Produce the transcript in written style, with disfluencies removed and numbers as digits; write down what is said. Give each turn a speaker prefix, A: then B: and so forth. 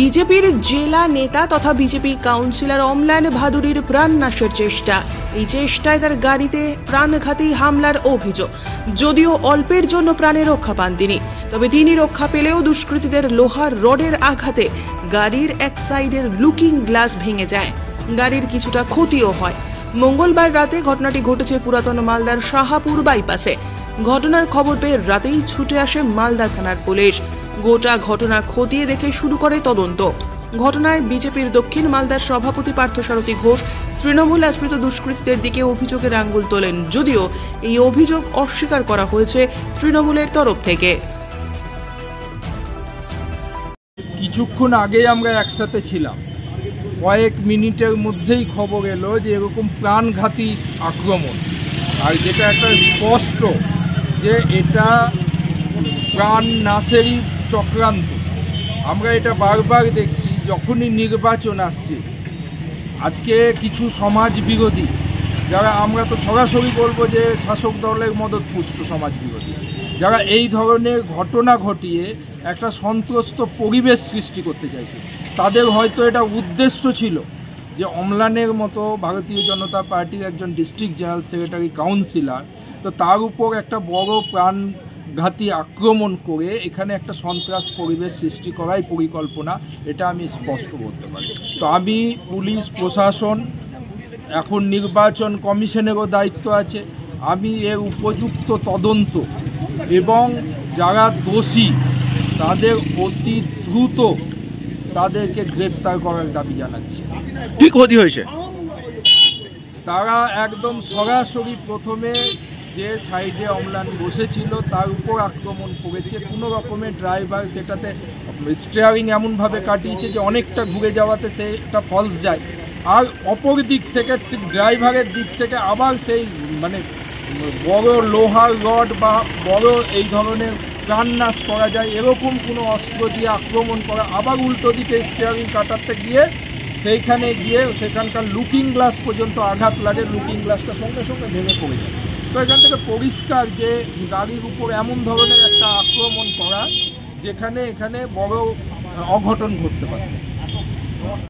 A: বিজেপির জেলা নেতা তথা বিজেপি কাউন্সিলর অম্লান ভাদুরীর প্রাণনাশের চেষ্টা। এই চেষ্টায় তার গাড়িতে প্রাণঘাতী হামলার অভিযোগ। যদিও অল্পের জন্য প্রাণে রক্ষা পান তিনি, তবে তিনি রক্ষা পেলেও দুষ্কৃতীদের লোহার রডের আঘাতে গাড়ির এক সাইডের লুকিং গ্লাস ভেঙে যায়। গাড়ির কিছুটা ক্ষতিও হয়। মঙ্গলবার রাতে ঘটনাটি ঘটেছে পুরাতন মালদার শাহাপুর বাইপাসে। ঘটনার খবর পেয়ে রাতেই ছুটে আসে মালদা থানার পুলিশ। গোটা ঘটনা খতিয়ে দেখে শুরু করে তদন্ত। ঘটনায় বিজেপির দক্ষিণ মালদার সভাপতি পার্থসারথী ঘোষ তৃণমূল আশ্রিত দুষ্কৃতীদের দিকে অভিযোগের আঙ্গুল তোলেন, যদিও এই অভিযোগ অস্বীকার করা হয়েছে তৃণমূলের তরফ থেকে।
B: কিছুক্ষণ আগেই আমরা একসাথে ছিলাম, কয়েক মিনিটের মধ্যেই খবর এলো যে এরকম প্রাণঘাতী আক্রমণ, আর যেটা একটা স্পষ্ট যে এটা প্রাণ নাশেরই চক্রান্ত। আমরা এটা বারবার দেখছি যখনই নির্বাচন আসছে। আজকে কিছু সমাজ বিরোধী যারা, আমরা তো সরাসরি বলবো যে শাসক দলের মদতপুষ্ট সমাজ বিরোধী, যারা এই ধরনের ঘটনা ঘটিয়ে একটা সন্ত্রস্ত পরিবেশ সৃষ্টি করতে চাইছে, তাদের হয়তো এটা উদ্দেশ্য ছিল যে অম্লানের মতো ভারতীয় জনতা পার্টির একজন ডিস্ট্রিক্ট জেনারেল সেক্রেটারি কাউন্সিলর, তো তার উপর একটা বড় প্রাণঘাতী আক্রমণ করে এখানে একটা সন্ত্রাস পরিবেশ সৃষ্টি করাই পরিকল্পনা, এটা আমি স্পষ্ট বলতে পারি। তো আমি পুলিশ প্রশাসন, এখন নির্বাচন কমিশনেরও দায়িত্ব আছে, আমি এর উপযুক্ত তদন্ত এবং যারা দোষী তাদের অতি দ্রুত তাদেরকে গ্রেপ্তার করার দাবি জানাচ্ছি।
C: কি ক্ষতি হয়েছে?
B: তারা একদম সরাসরি প্রথমে যে সাইডে অম্লান বসেছিল তার উপর আক্রমণ করেছে। কোনো রকমের ড্রাইভার সেটাতে স্টিয়ারিং এমনভাবে কাটিয়েছে যে অনেকটা ঘুরে যাওয়াতে সেটা ফলস যায়, আর অপর দিক থেকে ঠিক ড্রাইভারের দিক থেকে আবার সেই বড় লোহার রড বা বড় এই ধরনের প্রাণনাশ করা যায় এরকম কোনো অস্ত্র দিয়ে আক্রমণ করা, আবার উল্টো দিকে স্টিয়ারিং কাটাতে গিয়ে সেইখানে গিয়ে সেখানকার লুকিং গ্লাস পর্যন্ত আঘাত লাগে, লুকিং গ্লাসটা সঙ্গে সঙ্গে ভেঙে পড়ে যায়। তো এখান থেকে পরিষ্কার যে গাড়ির উপর এমন ধরনের একটা আক্রমণ করা যেখানে এখানে বড় অঘটন ঘটতে পারে।